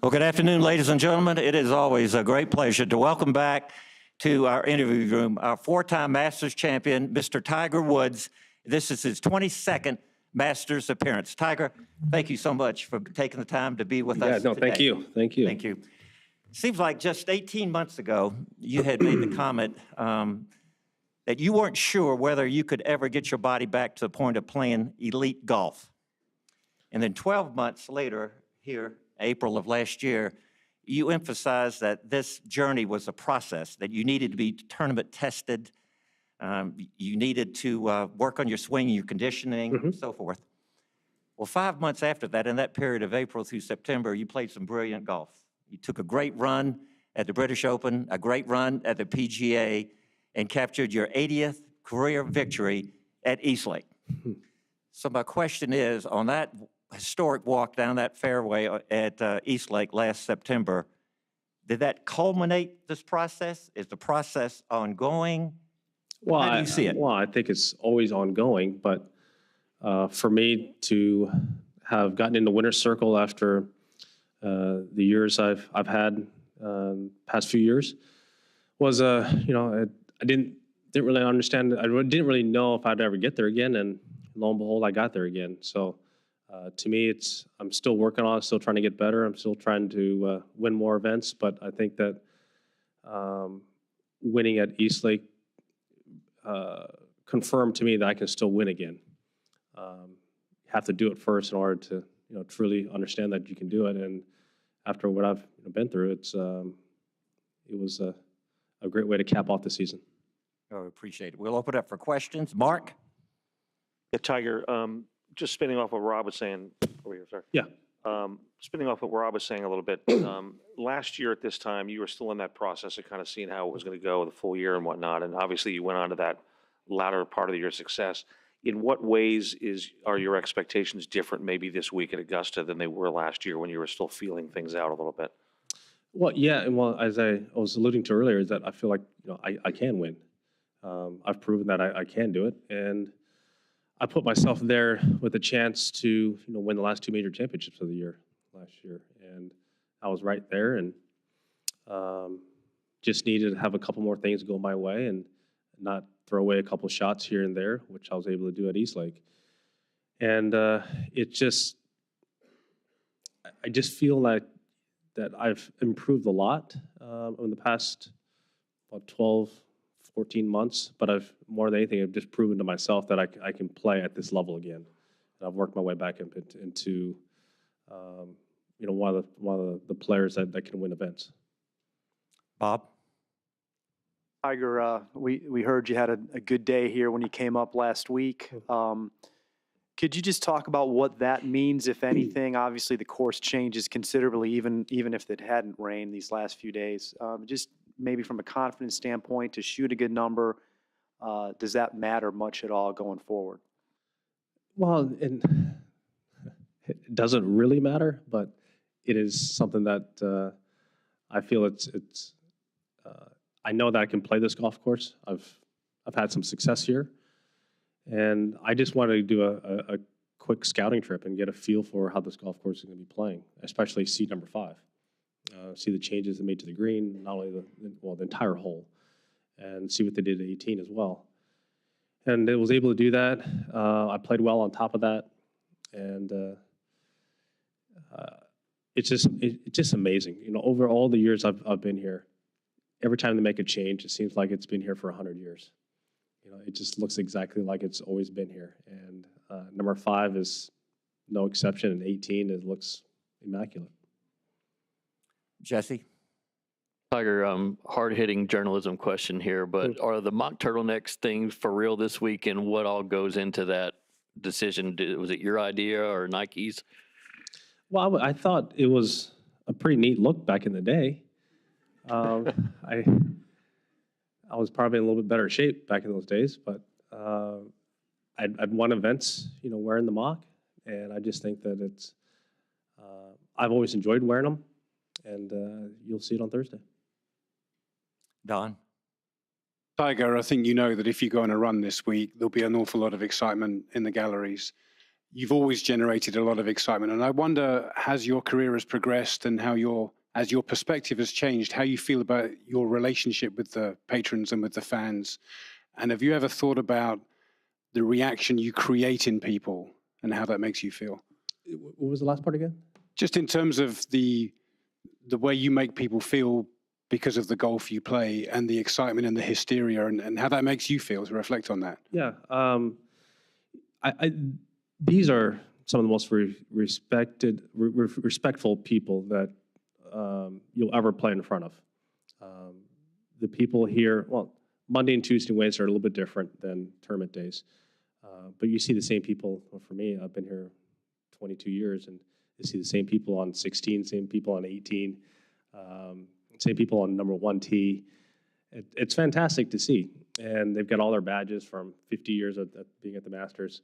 Well, good afternoon, ladies and gentlemen. It is always a great pleasure to welcome back to our interview room our four-time Masters champion, Mr. Tiger Woods. This is his 22nd Masters appearance. Tiger, thank you so much for taking the time to be with us today. Thank you. Thank you. Thank you. Seems like just 18 months ago, you had made the comment that you weren't sure whether you could ever get your body back to the point of playing elite golf. And then 12 months later, here, April of last year, you emphasized that this journey was a process, that you needed to be tournament tested, you needed to work on your swing, your conditioning, and so forth. Well, 5 months after that, in that period of April through September, you played some brilliant golf. You took a great run at the British Open, a great run at the PGA, and captured your 80th career victory at Eastlake. So my question is, on that historic walk down that fairway at Eastlake last September, did that culminate this process? Is the process ongoing? Well, how do you see it? Well, I think it's always ongoing, but for me to have gotten in the winner's circle after the years I've had past few years was I didn't really understand. I didn't really know if I'd ever get there again, and lo and behold, I got there again. So to me, I'm still working on it, still trying to get better. I'm still trying to win more events, but I think that winning at Eastlake confirmed to me that I can still win again. You have to do it first in order to truly understand that you can do it. And after what I've been through, it was a great way to cap off the season. Oh, I appreciate it. We'll open it up for questions. Mark? Yeah, Tiger, just spinning off what Rob was saying over here, sorry. Yeah. Spinning off what Rob was saying a little bit, last year at this time, you were still in that process of kind of seeing how it was going to go the full year and whatnot, and obviously you went on to that latter part of your success. In what ways are your expectations different maybe this week at Augusta than they were last year when you were still feeling things out a little bit? Well, yeah, and well, as I was alluding to earlier, is that I feel like I can win. I've proven that I can do it, and I put myself there with a chance to win the last two major championships of the year last year, and I was right there, and just needed to have a couple more things go my way and not throw away a couple shots here and there, which I was able to do at Eastlake. And I just feel like that I've improved a lot in the past about 12, 14 months, but more than anything, I've just proven to myself that I can play at this level again. And I've worked my way back into one of the players that can win events. Bob? Tiger, we heard you had a good day here when you came up last week. Could you just talk about what that means, if anything? Obviously, the course changes considerably, even if it hadn't rained these last few days. Just maybe from a confidence standpoint, to shoot a good number, does that matter much at all going forward? Well, it doesn't really matter, but it is something that I feel it's. I know that I can play this golf course. I've had some success here, and I just wanted to do a quick scouting trip and get a feel for how this golf course is going to be playing, especially seed number 5. See the changes they made to the green, not only the entire hole, and see what they did at 18 as well. And it was able to do that. I played well on top of that, and it's just amazing. Over all the years I've been here, every time they make a change, it seems like it's been here for 100 years. It just looks exactly like it's always been here. And number 5 is no exception, and 18 it looks immaculate. Jesse? Tiger, hard-hitting journalism question here, but are the mock turtlenecks things for real this week, and what all goes into that decision? Was it your idea or Nike's? Well, I thought it was a pretty neat look back in the day. I was probably in a little bit better shape back in those days, but I'd won events, wearing the mock, and I just think that it's. I've always enjoyed wearing them, and you'll see it on Thursday. Don? Tiger, I think you know that if you go on a run this week, there'll be an awful lot of excitement in the galleries. you've always generated a lot of excitement. And I wonder, as your career has progressed and as your perspective has changed, how you feel about your relationship with the patrons and with the fans. And have you ever thought about the reaction you create in people and how that makes you feel? What was the last part again? Just in terms of the way you make people feel because of the golf you play and the excitement and the hysteria and how that makes you feel, to reflect on that. Yeah. These are some of the most respectful people that you'll ever play in front of. The people here, well, Monday and Tuesday and Wednesday are a little bit different than tournament days. But you see the same people. Well, for me, I've been here 22 years, and you see the same people on 16, same people on 18, same people on number 1 tee. It's fantastic to see. And they've got all their badges from 50 years at being at the Masters.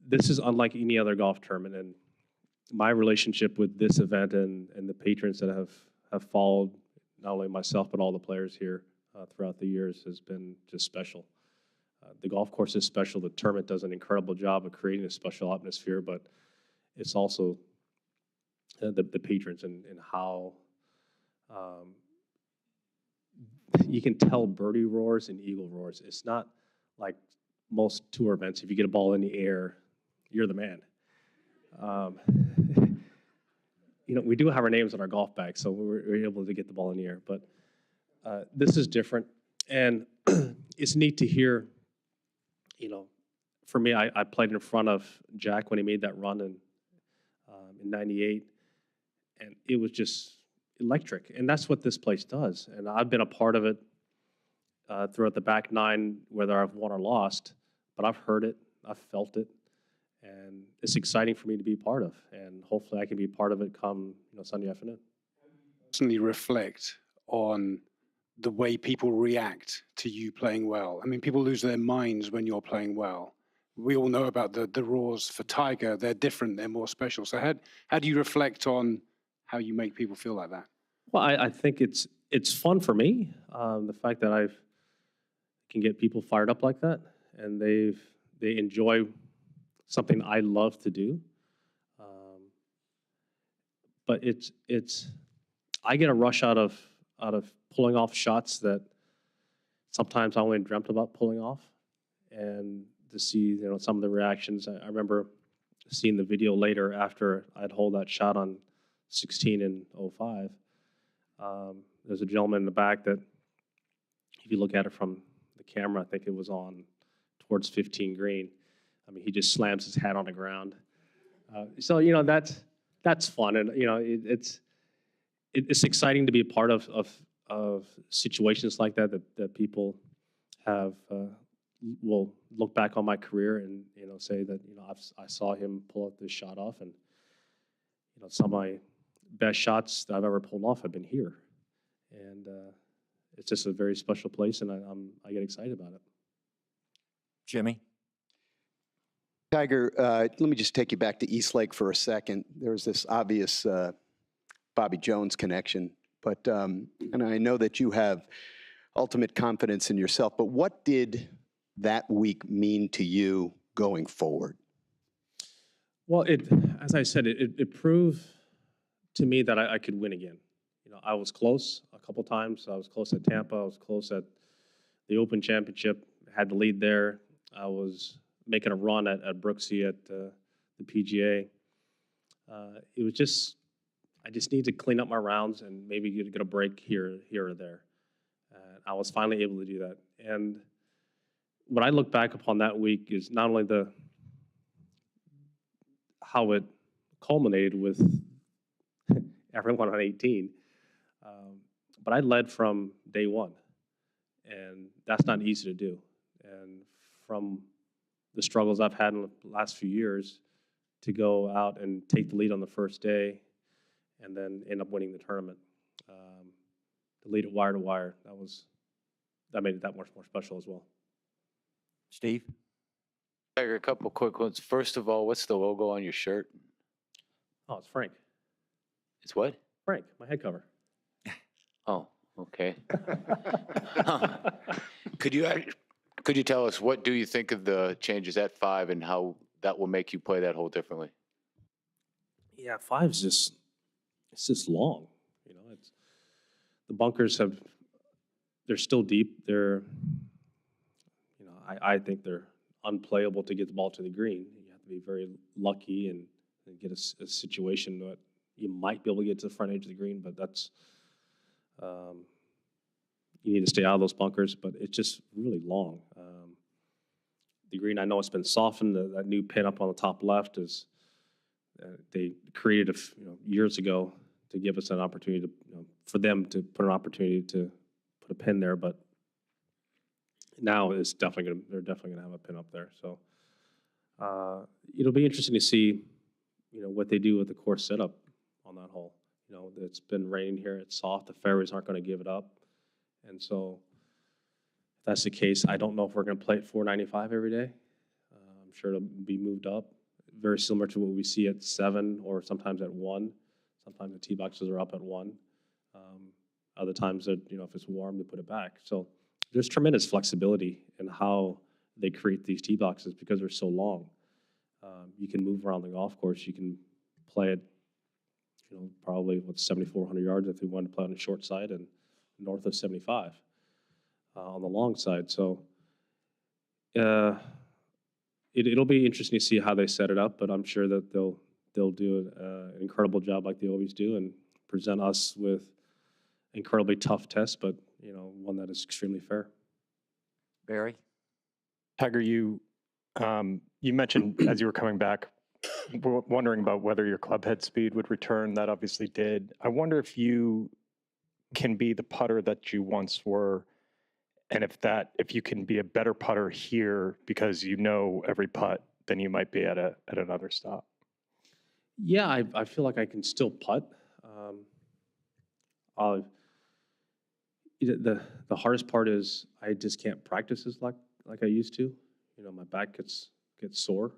This is unlike any other golf tournament, and my relationship with this event and the patrons that have followed not only myself but all the players here throughout the years has been just special. The golf course is special. The tournament does an incredible job of creating a special atmosphere, but it's also the patrons and how you can tell birdie roars and eagle roars. It's not like most tour events. If you get a ball in the air, you're the man. We do have our names on our golf bag, so we're able to get the ball in the air. But this is different, and it's neat to hear. For me, I played in front of Jack when he made that run in '98, and it was just electric. And that's what this place does. And I've been a part of it throughout the back 9, whether I've won or lost. But I've heard it, I've felt it, and it's exciting for me to be part of. And hopefully, I can be part of it come Sunday afternoon. Personally, reflect on the way people react to you playing well. I mean, people lose their minds when you're playing well. We all know about the roars for Tiger. They're different. They're more special. So how do you reflect on how you make people feel like that? Well, I think it's fun for me. The fact that I can get people fired up like that, and they enjoy something I love to do. But I get a rush out of pulling off shots that sometimes I only dreamt about pulling off, and to see some of the reactions. I remember seeing the video later after I'd hold that shot on 16 and 05. There's a gentleman in the back that, if you look at it from the camera, I think it was on towards 15 green. I mean, he just slams his hat on the ground. So that's fun, and it's exciting to be a part of situations like that people have will look back on my career and say that I saw him pull out this shot off, and some of my best shots that I've ever pulled off have been here, and it's just a very special place, and I get excited about it. Jimmy? Tiger, let me just take you back to Eastlake for a second. There's this obvious Bobby Jones connection, but and I know that you have ultimate confidence in yourself, but what did that week mean to you going forward? Well, as I said, it proved to me that I could win again. I was close a couple times. I was close at Tampa. I was close at the Open Championship. Had the lead there. I was making a run at Brooksy at the PGA. It was just, I just need to clean up my rounds and maybe get a break here or there. I was finally able to do that. And when I look back upon that week is not only how it culminated with everyone on 18, but I led from day one, and that's not easy to do. And from the struggles I've had in the last few years, to go out and take the lead on the first day and then end up winning the tournament, to lead it wire to wire, that made it that much more special as well. Steve? Tiger, a couple quick ones. First of all, what's the logo on your shirt? Oh, it's Frank. It's what? Frank, my head cover. Oh, okay. Could you Could you tell us, what do you think of the changes at 5 and how that will make you play that hole differently? Yeah, five's just, it's just long. You know, it's, the bunkers have, they're still deep. They're, you know, I think they're unplayable to get the ball to the green. You have to be very lucky and get a situation that you might be able to get to the front edge of the green, but that's, you need to stay out of those bunkers, but it's just really long. The green, I know it's been softened. That new pin up on the top left is, they created years ago to give us an opportunity to, for them to put an opportunity to put a pin there, but now it's definitely gonna, they're definitely gonna have a pin up there. So it'll be interesting to see, what they do with the course setup on that hole. It's been raining here, it's soft, the fairways aren't gonna give it up. And so if that's the case, I don't know if we're gonna play at 495 every day. I'm sure it'll be moved up, very similar to what we see at 7 or sometimes at 1. Sometimes the tee boxes are up at 1. Other times that, if it's warm, they put it back. So there's tremendous flexibility in how they create these tee boxes because they're so long. You can move around the golf course. You can play it, probably 7,400 yards if you want to play on the short side and north of 75 on the long side. So it'll be interesting to see how they set it up, but I'm sure that they'll do an incredible job like they always do and present us with incredibly tough tests, but one that is extremely fair. Barry? Tiger, you mentioned as you were coming back, wondering about whether your club head speed would return. That obviously did. I wonder if you can be the putter that you once were, and if you can be a better putter here because every putt than you might be at another stop. Yeah, I feel like I can still putt. The hardest part is I just can't practice as like I used to. My back gets sore,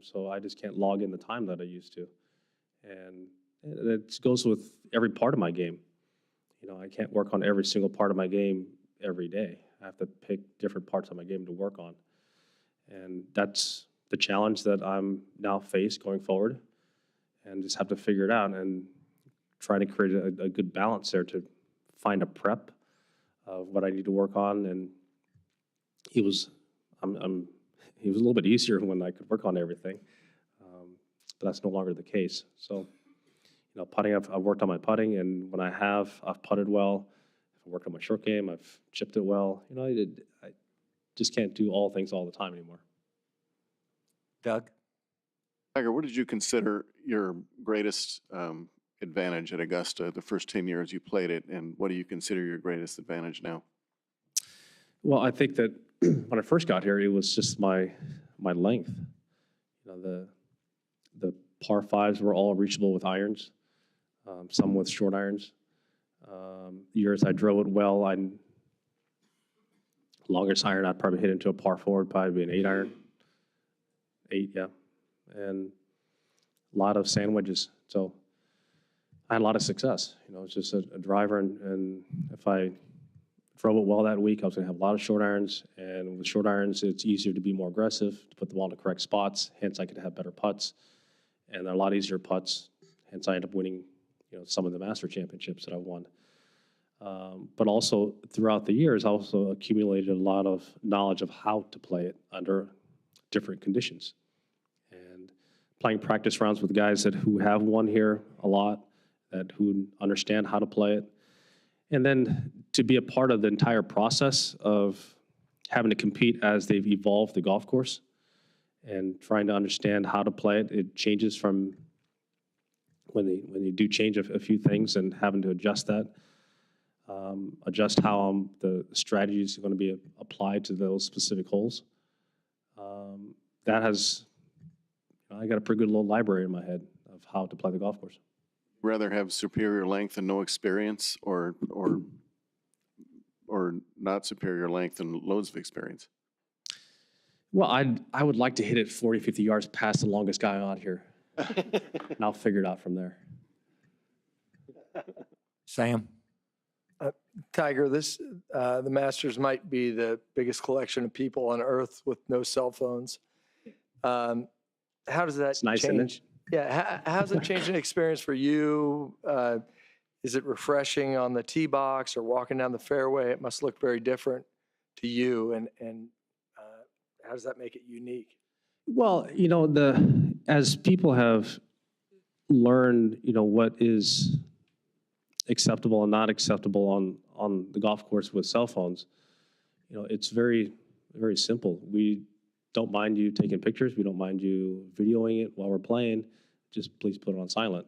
so I just can't log in the time that I used to, and it goes with every part of my game. I can't work on every single part of my game every day. I have to pick different parts of my game to work on, and that's the challenge that I'm now faced going forward, and just have to figure it out and try to create a good balance there to find a prep of what I need to work on. And he was a little bit easier when I could work on everything, but that's no longer the case. So, putting, I've worked on my putting, and when I've putted well. I've worked on my short game. I've chipped it well. I just can't do all things all the time anymore. Doug? Tiger, what did you consider your greatest advantage at Augusta the first 10 years you played it, and what do you consider your greatest advantage now? Well, I think that when I first got here, it was just my length. The par fives were all reachable with irons, some with short irons. Years I drove it well, longest iron I'd probably hit into a par 4 would probably be an 8 iron. 8, yeah. And a lot of sand wedges. So I had a lot of success. It's just a driver, and if I drove it well that week, I was going to have a lot of short irons, and with short irons, it's easier to be more aggressive, to put the ball in the correct spots, hence I could have better putts, and they're a lot easier putts, hence I end up winning some of the Master Championships that I've won. But also, throughout the years, I also accumulated a lot of knowledge of how to play it under different conditions. And playing practice rounds with guys who have won here a lot, who understand how to play it. And then to be a part of the entire process of having to compete as they've evolved the golf course and trying to understand how to play it. It changes from when they do change a few things and having to adjust that, adjust how the strategy is going to be applied to those specific holes. That has, I got a pretty good little library in my head of how to play the golf course. Rather have superior length and no experience, or not superior length and loads of experience? Well, I would like to hit it 40, 50 yards past the longest guy on here. And I'll figure it out from there. Sam? Tiger, the Masters might be the biggest collection of people on earth with no cell phones. How does that It's nice, isn't it? change? Yeah, how's it changed an experience for you? Is it refreshing on the tee box or walking down the fairway? It must look very different to you, and how does that make it unique? Well, as people have learned, what is acceptable and not acceptable on the golf course with cell phones, it's very, very simple. We don't mind you taking pictures. We don't mind you videoing it while we're playing. Just please put it on silent.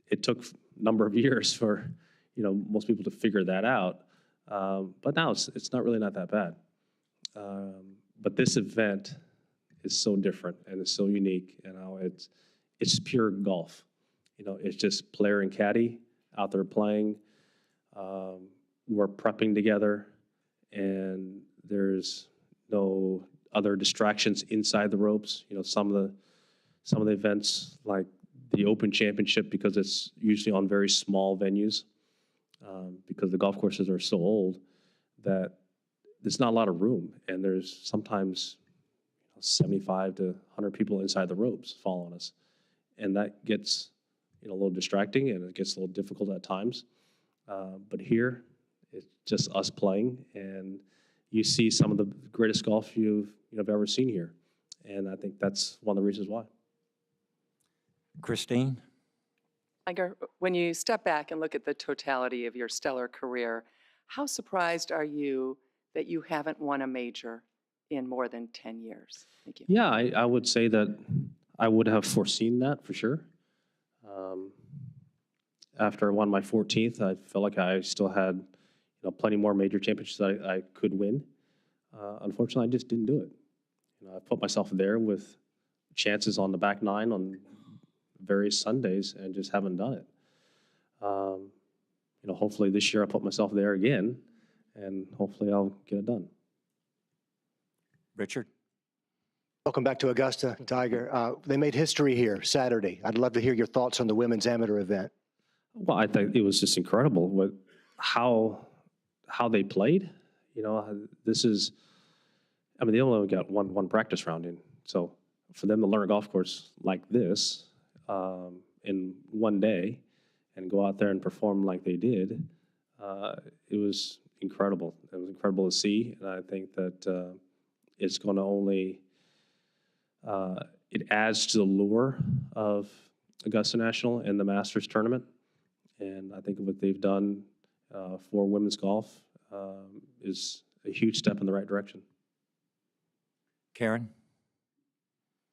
It took a number of years for, most people to figure that out. But now it's not really not that bad. But this event is so different and it's so unique. It's pure golf. It's just player and caddy out there playing. We're prepping together, and there's no other distractions inside the ropes. Some of the events, like the Open Championship, because it's usually on very small venues, because the golf courses are so old that there's not a lot of room, and there's sometimes 75 to 100 people inside the ropes following us, and that gets a little distracting, and it gets a little difficult at times. But here, it's just us playing, and you see some of the greatest golf you've ever seen here, and I think that's one of the reasons why. Christine? Tiger, when you step back and look at the totality of your stellar career, how surprised are you that you haven't won a major in more than 10 years? Thank you. Yeah, I would say that I would have foreseen that for sure. After I won my 14th, I felt like I still had plenty more major championships that I could win. Unfortunately, I just didn't do it. I put myself there with chances on the back nine on various Sundays and just haven't done it. Hopefully this year I'll put myself there again, and hopefully I'll get it done. Richard? Welcome back to Augusta, Tiger. They made history here Saturday. I'd love to hear your thoughts on the women's amateur event. Well, I think it was just incredible how they played. This is, they only got one practice round in. So for them to learn a golf course like this in one day and go out there and perform like they did, it was incredible. It was incredible to see, and I think that it's going to only it adds to the lure of Augusta National and the Masters tournament. And I think what they've done for women's golf is a huge step in the right direction. Karen?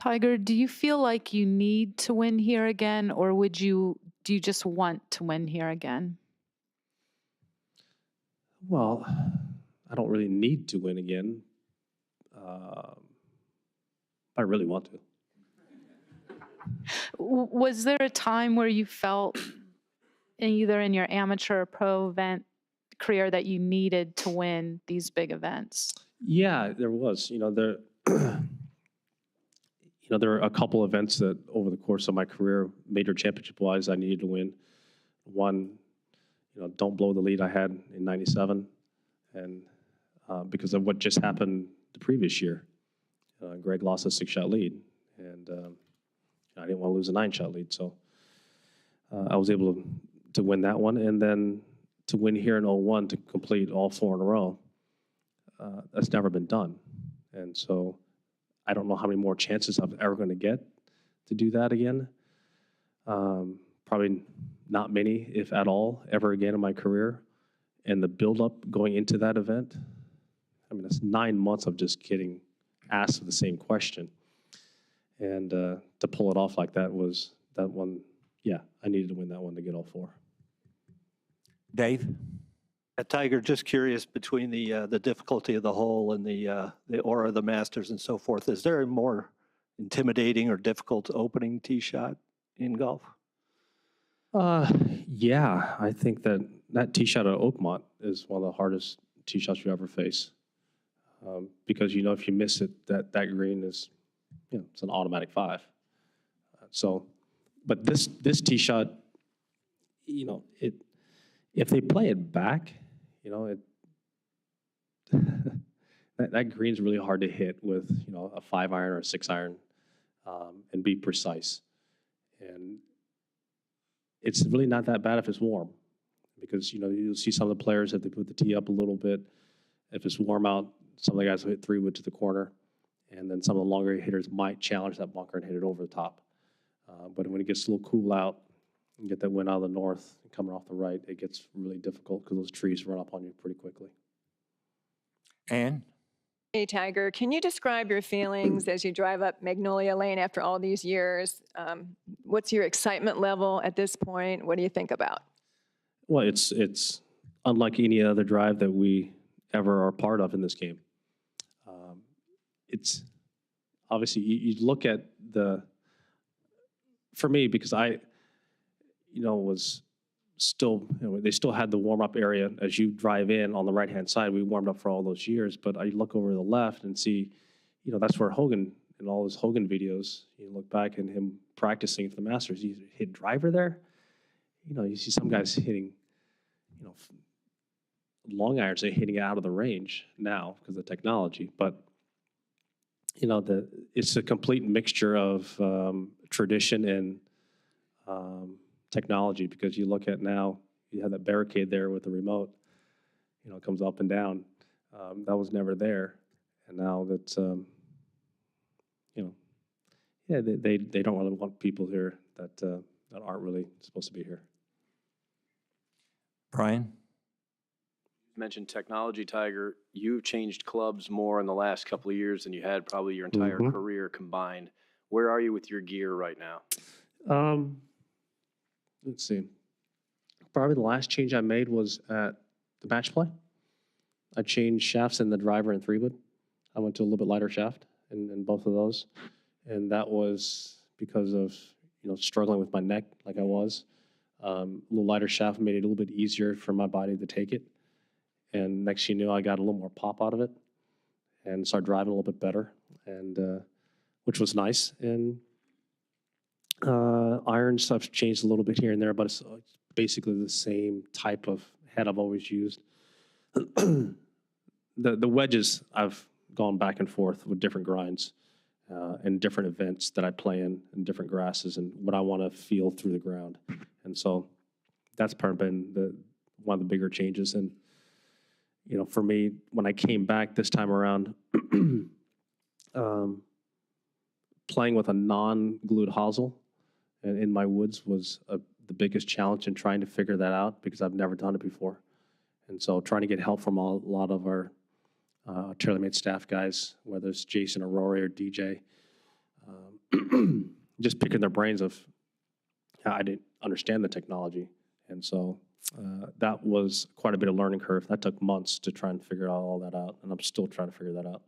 Tiger, do you feel like you need to win here again, or do you just want to win here again? Well, I don't really need to win again. I really want to. Was there a time where you felt, either in your amateur or pro event career, that you needed to win these big events? Yeah, there was. There are a couple events that over the course of my career, major championship-wise, I needed to win. One, don't blow the lead I had in '97, and because of what just happened the previous year. Greg lost a 6-shot lead, and I didn't want to lose a 9-shot lead, so I was able to win that one, and then to win here in '01 to complete all 4 in a row. That's never been done, and so I don't know how many more chances I'm ever going to get to do that again. Probably not many, if at all, ever again in my career. And the build-up going into that event, it's 9 months of just getting asked the same question. And to pull it off like that was that one, yeah, I needed to win that one to get all 4. Dave? Tiger, just curious, between the difficulty of the hole and the aura of the Masters and so forth, is there a more intimidating or difficult opening tee shot in golf? Yeah, I think that tee shot at Oakmont is one of the hardest tee shots you ever face. Because if you miss it, that green is, it's an automatic 5. But this tee shot, If they play it back, you know, that green's really hard to hit with, you know, a 5-iron or a 6-iron and be precise. And it's really not that bad if it's warm, because, you know, you'll see some of the players, if they put the tee up a little bit, if it's warm out, some of the guys will hit 3-wood to the corner, and then some of the longer hitters might challenge that bunker and hit it over the top. But when it gets a little cool out, and get that wind out of the north and coming off the right, it gets really difficult because those trees run up on you pretty quickly. Ann? Hey, Tiger, can you describe your feelings as you drive up Magnolia Lane after all these years? What's your excitement level at this point? What do you think about? Well, it's unlike any other drive that we ever are part of in this game. It's obviously, you look at for me, because I, you know, was still, you know, they still had the warm-up area as you drive in on the right-hand side. We warmed up for all those years, but I look over to the left and see, you know, that's where Hogan, in all his Hogan videos, you look back and him practicing for the Masters, he hit driver there. You know, you see some guys hitting, you know, long irons, they're hitting it out of the range now because of technology. But, you know, it's a complete mixture of tradition and technology, because you look at now, you have that barricade there with the remote, you know, it comes up and down. That was never there. And now that's, you know, yeah, they don't really want people here that aren't really supposed to be here. Brian? You mentioned technology, Tiger. You've changed clubs more in the last couple of years than you had probably your entire career combined. Where are you with your gear right now? Let's see. Probably the last change I made was at the match play. I changed shafts in the driver and 3-wood. I went to a little bit lighter shaft in both of those. And that was because of, you know, struggling with my neck like I was. A little lighter shaft made it a little bit easier for my body to take it. And next thing you know, I got a little more pop out of it and started driving a little bit better, and which was nice. And iron stuff's changed a little bit here and there, but it's basically the same type of head I've always used. The wedges, I've gone back and forth with different grinds and different events that I play in and different grasses and what I want to feel through the ground. And so that's probably been one of the bigger changes. And, you know, for me, when I came back this time around, playing with a non-glued hosel in my woods was the biggest challenge in trying to figure that out, because I've never done it before. And so trying to get help from a lot of our TaylorMade staff guys, whether it's Jason or Rory or DJ, just picking their brains of how I didn't understand the technology. And so that was quite a bit of learning curve. That took months to try and figure all that out, and I'm still trying to figure that out.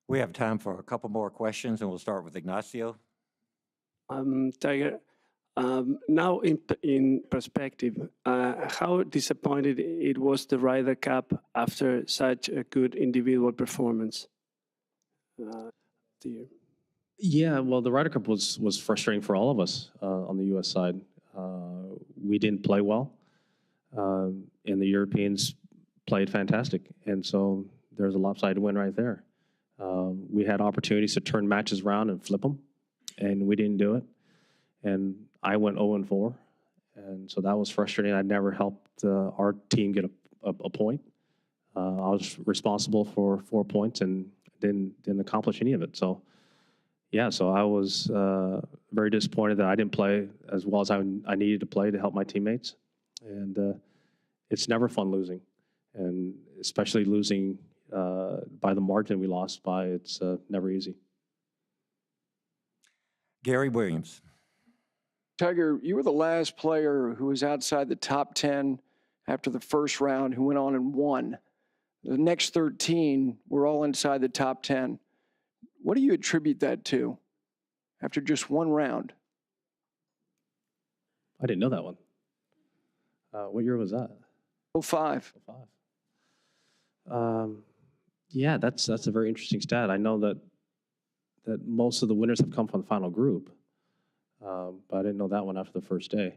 We have time for a couple more questions, and we'll start with Ignacio. Tiger, now in perspective, how disappointed it was the Ryder Cup after such a good individual performance? Yeah, well, the Ryder Cup was frustrating for all of us on the U.S. side. We didn't play well, and the Europeans played fantastic, and so there's a lopsided win right there. We had opportunities to turn matches around and flip them, and we didn't do it. And I went 0-4, and so that was frustrating. I never helped our team get a point. I was responsible for 4 points and didn't accomplish any of it. So, yeah, so I was very disappointed that I didn't play as well as I needed to play to help my teammates. And it's never fun losing, and especially losing by the margin we lost by. It's never easy. Gary Williams. Tiger, you were the last player who was outside the top 10 after the first round who went on and won. The next 13 were all inside the top 10. What do you attribute that to after just one round? I didn't know that one. What year was that? 05. 05. Yeah, that's a very interesting stat. I know that most of the winners have come from the final group, but I didn't know that one after the first day.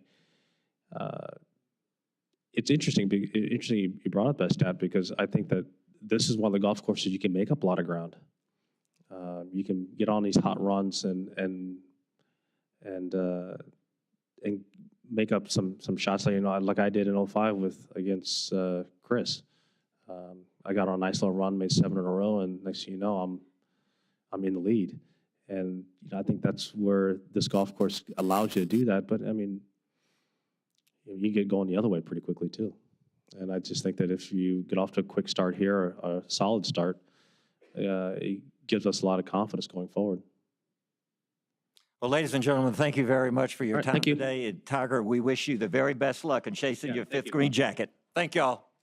it's interesting. Interesting you brought up that stat because I think that this is one of the golf courses you can make up a lot of ground. You can get on these hot runs and make up some shots like I did in 05 against Chris. I got on a nice little run, made 7 in a row, and next thing you know, I'm in the lead. And I think that's where this golf course allows you to do that. But I mean, you get going the other way pretty quickly too. And I just think that if you get off to a quick start here, or a solid start, it gives us a lot of confidence going forward. Well, ladies and gentlemen, thank you very much for your All right, time thank you. today. And Tiger, we wish you the very best luck in chasing your 5th green jacket. Thank you all.